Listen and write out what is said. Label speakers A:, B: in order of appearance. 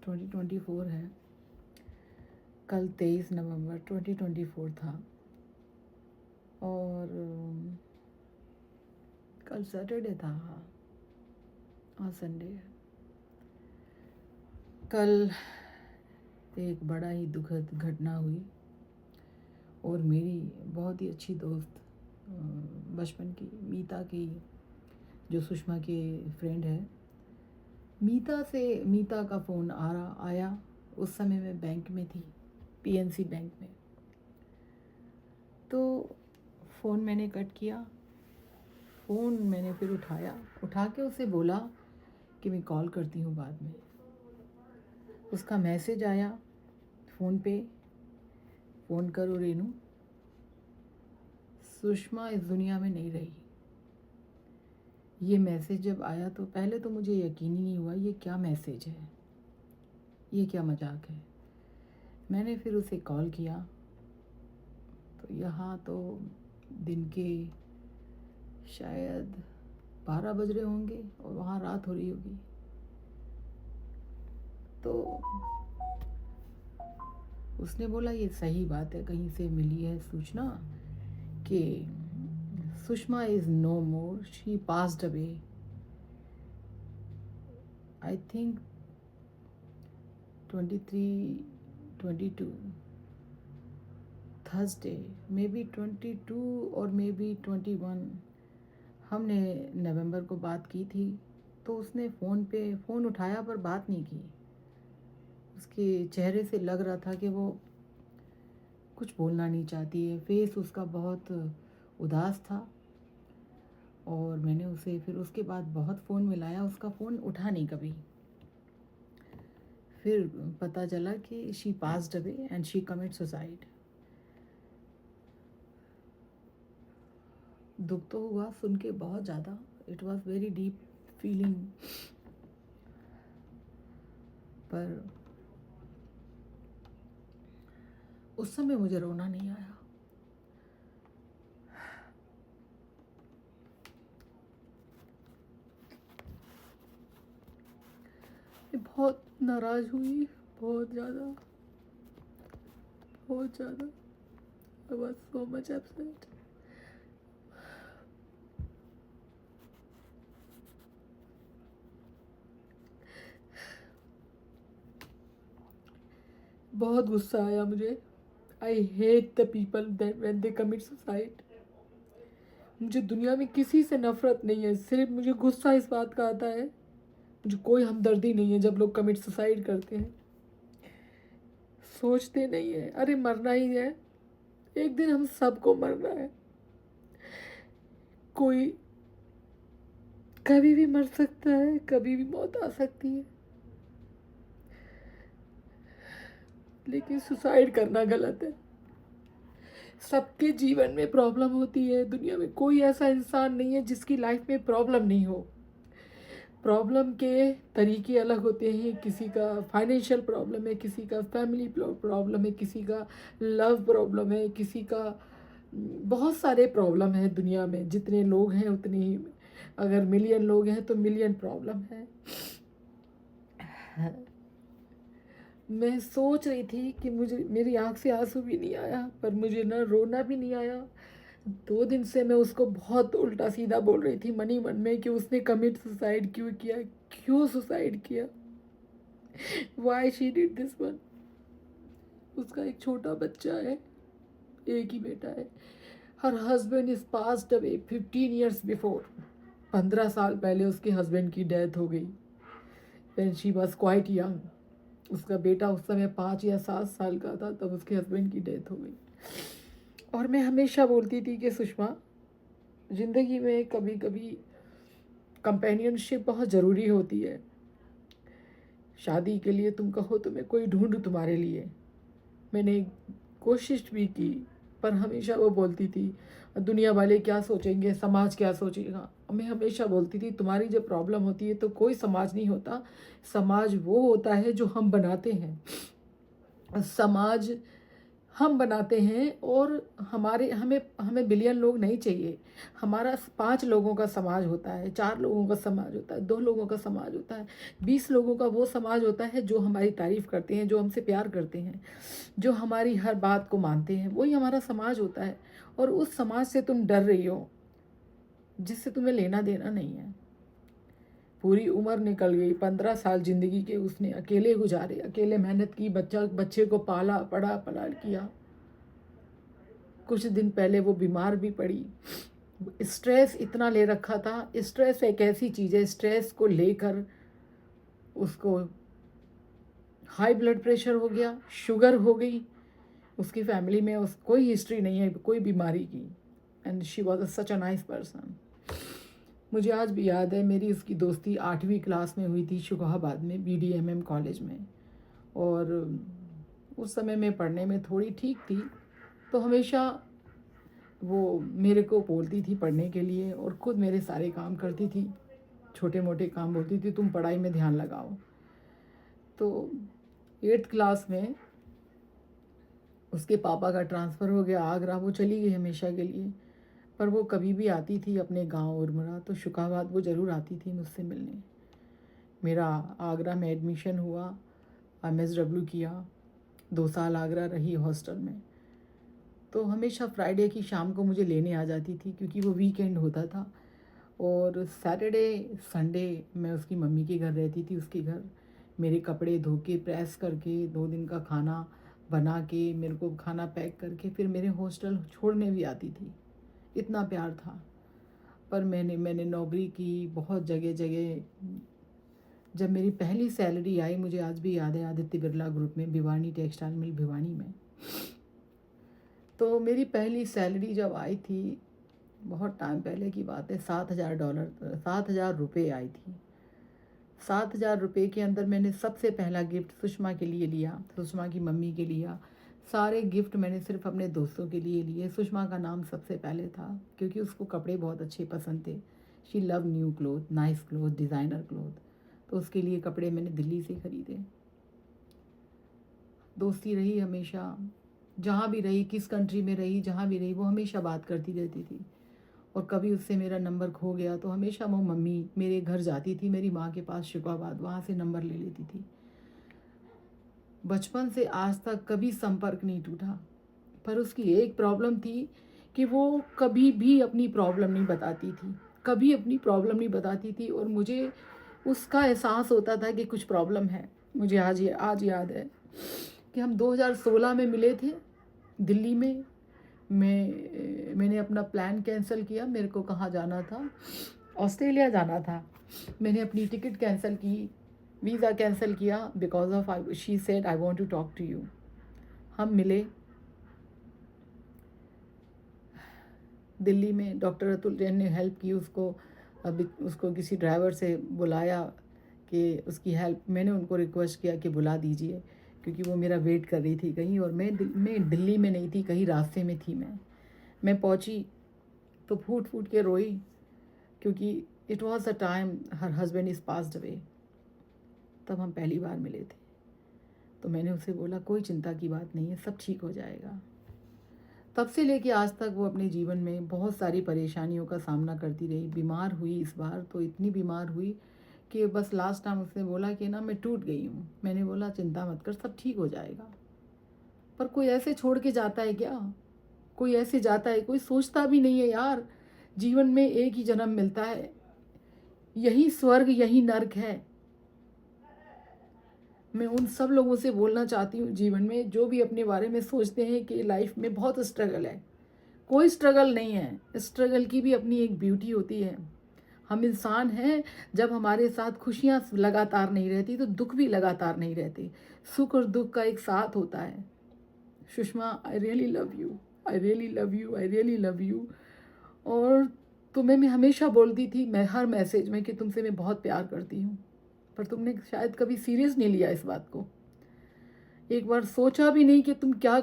A: 2024 है। कल 23 नवंबर 2024 था और कल सैटरडे था। हाँ, और संडे है। कल एक बड़ा ही दुखद घटना हुई और मेरी बहुत ही अच्छी दोस्त बचपन की मीता की, जो सुषमा की फ्रेंड है, मीता का फ़ोन आया। उस समय मैं बैंक में थी, पीएनसी बैंक में। तो फ़ोन मैंने कट किया। फ़ोन मैंने फिर उठा के उसे बोला कि मैं कॉल करती हूँ बाद में। उसका मैसेज आया फ़ोन पे, फ़ोन करो रेनू, सुषमा इस दुनिया में नहीं रही। ये मैसेज जब आया तो पहले तो मुझे यकीन ही नहीं हुआ, ये क्या मैसेज है, ये क्या मजाक है। मैंने फिर उसे कॉल किया तो यहाँ तो दिन के शायद 12 बज रहे होंगे और वहाँ रात हो रही होगी। तो उसने बोला ये सही बात है, कहीं से मिली है सूचना कि Sushma is no more, she passed away. I think 23, 22 Thursday, may be 22 और मे बी 21 हमने नवंबर को बात की थी। तो उसने फ़ोन उठाया पर बात नहीं की। उसके चेहरे से लग रहा था कि वो कुछ बोलना नहीं चाहती है। फेस उसका बहुत उदास था और मैंने उसे फिर उसके बाद बहुत फ़ोन मिलाया, उसका फ़ोन उठा नहीं कभी। फिर पता चला कि she passed away and she commit suicide. दुख तो हुआ सुन के बहुत ज़्यादा। It was very deep feeling, पर उस समय मुझे रोना नहीं आया। मैं बहुत नाराज़ हुई, बहुत ज़्यादा। I was so much upset. बहुत गुस्सा आया मुझे। I hate the people that when they commit suicide. मुझे दुनिया में किसी से नफरत नहीं है, सिर्फ मुझे गुस्सा इस बात का आता है, मुझे कोई हमदर्दी नहीं है जब लोग कमिट सुसाइड करते हैं। सोचते नहीं है अरे मरना ही है, एक दिन हम सबको मरना है। कोई कभी भी मर सकता है, कभी भी मौत आ सकती है, लेकिन सुसाइड करना गलत है। सबके जीवन में प्रॉब्लम होती है। दुनिया में कोई ऐसा इंसान नहीं है जिसकी लाइफ में प्रॉब्लम नहीं हो। प्रॉब्लम के तरीके अलग होते हैं। किसी का फाइनेंशियल प्रॉब्लम है, किसी का फैमिली प्रॉब्लम है, किसी का लव प्रॉब्लम है, किसी का बहुत सारे प्रॉब्लम है। दुनिया में जितने लोग हैं उतने ही, अगर मिलियन लोग हैं तो मिलियन प्रॉब्लम है। मैं सोच रही थी कि मुझे, मेरी आँख से आंसू भी नहीं आया, पर मुझे ना रोना भी नहीं आया। 2 दिन से मैं उसको बहुत उल्टा सीधा बोल रही थी मन ही मन में कि उसने कमिट सुसाइड क्यों किया, क्यों सुसाइड किया, why she did this one. उसका एक छोटा बच्चा है, एक ही बेटा है। Her husband is passed away 15 years before. 15 साल पहले उसके हस्बैंड की डेथ हो गई when she was quite young. उसका बेटा उस समय 5 या 7 साल का था, तब उसके हस्बैंड की डेथ हो गई। और मैं हमेशा बोलती थी कि सुषमा, ज़िंदगी में कभी कभी कंपेनियनशिप बहुत ज़रूरी होती है। शादी के लिए तुम कहो तो मैं कोई ढूंढूं तुम्हारे लिए। मैंने कोशिश भी की, पर हमेशा वो बोलती थी दुनिया वाले क्या सोचेंगे, समाज क्या सोचेगा। मैं हमेशा बोलती थी तुम्हारी जब प्रॉब्लम होती है तो कोई समाज नहीं होता, समाज वो होता है जो हम बनाते हैं। समाज हम बनाते हैं और हमारे हमें हमें बिलियन लोग नहीं चाहिए। हमारा 5 लोगों का समाज होता है, 4 लोगों का समाज होता है, 2 लोगों का समाज होता है, 20 लोगों का वो समाज होता है जो हमारी तारीफ़ करते हैं, जो हमसे प्यार करते हैं, जो हमारी हर बात को मानते हैं, वही हमारा समाज होता है। और उस समाज से तुम डर रही हो जिससे तुम्हें लेना देना नहीं है। पूरी उम्र निकल गई, 15 साल ज़िंदगी के उसने अकेले गुजारे, अकेले मेहनत की, बच्चे को पाला पढ़ा पढ़ा किया। कुछ दिन पहले वो बीमार भी पड़ी। स्ट्रेस इतना ले रखा था। स्ट्रेस एक ऐसी चीज़ है, स्ट्रेस को लेकर उसको हाई ब्लड प्रेशर हो गया, शुगर हो गई। उसकी फैमिली में कोई हिस्ट्री नहीं है कोई बीमारी की। And she was such a nice person. मुझे आज भी याद है, मेरी उसकी दोस्ती 8वीं क्लास में हुई थी शुगाबाद में, BDMM कॉलेज में। और उस समय मैं पढ़ने में थोड़ी ठीक थी, तो हमेशा वो मेरे को बोलती थी पढ़ने के लिए और ख़ुद मेरे सारे काम करती थी। छोटे मोटे काम बोलती थी, तुम पढ़ाई में ध्यान लगाओ। तो 8th क्लास में उसके पापा का ट्रांसफ़र हो गया आगरा, वो चली गई हमेशा के लिए। पर वो कभी भी आती थी अपने गांव उर्मरा, तो शुकाबाद वो ज़रूर आती थी मुझसे मिलने। मेरा आगरा में एडमिशन हुआ, MSW किया, 2 साल आगरा रही हॉस्टल में। तो हमेशा फ्राइडे की शाम को मुझे लेने आ जाती थी क्योंकि वो वीकेंड होता था। और सैटरडे संडे मैं उसकी मम्मी के घर रहती थी, उसके घर। मेरे कपड़े धो के प्रेस करके 2 दिन का खाना बना के मेरे को खाना पैक करके फिर मेरे हॉस्टल छोड़ने भी आती थी। इतना प्यार था। पर मैंने नौकरी की बहुत जगह जगह। जब मेरी पहली सैलरी आई, मुझे आज भी याद है, आदित्य बिरला ग्रुप में, भिवानी टेक्सटाइल मिल भिवानी में। तो मेरी पहली सैलरी जब आई थी, बहुत टाइम पहले की बात है, $7,000 $7,000 आई थी। 7,000 रुपये के अंदर मैंने सबसे पहला गिफ्ट सुषमा के लिए लिया, सुषमा की मम्मी के लिया। सारे गिफ्ट मैंने सिर्फ अपने दोस्तों के लिए लिए। सुषमा का नाम सबसे पहले था क्योंकि उसको कपड़े बहुत अच्छे पसंद थे। She love new cloth, nice cloth, designer cloth. तो उसके लिए कपड़े मैंने दिल्ली से ख़रीदे। दोस्ती रही हमेशा, जहाँ भी रही, किस कंट्री में रही, जहाँ भी रही, वो हमेशा बात करती रहती थी। और कभी उससे मेरा नंबर खो गया तो हमेशा वो मम्मी मेरे घर जाती थी, मेरी माँ के पास शुकाबाद, वहाँ से नंबर ले लेती थी। बचपन से आज तक कभी संपर्क नहीं टूटा। पर उसकी एक प्रॉब्लम थी कि वो कभी भी अपनी प्रॉब्लम नहीं बताती थी, कभी अपनी प्रॉब्लम नहीं बताती थी। और मुझे उसका एहसास होता था कि कुछ प्रॉब्लम है। मुझे आज याद है कि हम 2016 में मिले थे दिल्ली में। मैंने अपना प्लान कैंसिल किया। मेरे को कहाँ जाना था? ऑस्ट्रेलिया जाना था। मैंने अपनी टिकट कैंसिल की, वीज़ा कैंसिल किया because of she said I want to talk to you. हम मिले दिल्ली में। डॉक्टर अतुल जैन ने हेल्प की उसको। अभी उसको किसी ड्राइवर से बुलाया कि उसकी हेल्प। मैंने उनको रिक्वेस्ट किया कि बुला दीजिए क्योंकि वो मेरा वेट कर रही थी कहीं, और मैं दिल्ली में नहीं थी, कहीं रास्ते में थी। मैं पहुंची तो फूट फूट के रोई क्योंकि it was a time her husband is passed away. तब हम पहली बार मिले थे। तो मैंने उसे बोला कोई चिंता की बात नहीं है, सब ठीक हो जाएगा। तब से लेके आज तक वो अपने जीवन में बहुत सारी परेशानियों का सामना करती रही। बीमार हुई इस बार, तो इतनी बीमार हुई कि बस लास्ट टाइम उसने बोला कि ना मैं टूट गई हूँ। मैंने बोला चिंता मत कर, सब ठीक हो जाएगा। पर कोई ऐसे छोड़ के जाता है क्या? कोई ऐसे जाता है? कोई सोचता भी नहीं है यार, जीवन में एक ही जन्म मिलता है, यही स्वर्ग यही नर्क है। मैं उन सब लोगों से बोलना चाहती हूँ जीवन में जो भी अपने बारे में सोचते हैं कि लाइफ में बहुत स्ट्रगल है। कोई स्ट्रगल नहीं है, स्ट्रगल की भी अपनी एक ब्यूटी होती है। हम इंसान हैं, जब हमारे साथ खुशियाँ लगातार नहीं रहती तो दुख भी लगातार नहीं रहते। सुख और दुख का एक साथ होता है। Sushma, I really love you, I really love you, I really love you. और तुम्हें मैं हमेशा बोलती थी, मैं हर मैसेज में, कि तुमसे मैं बहुत प्यार करती हूँ। पर तुमने शायद कभी सीरियस नहीं लिया इस बात को। एक बार सोचा भी नहीं कि तुम क्या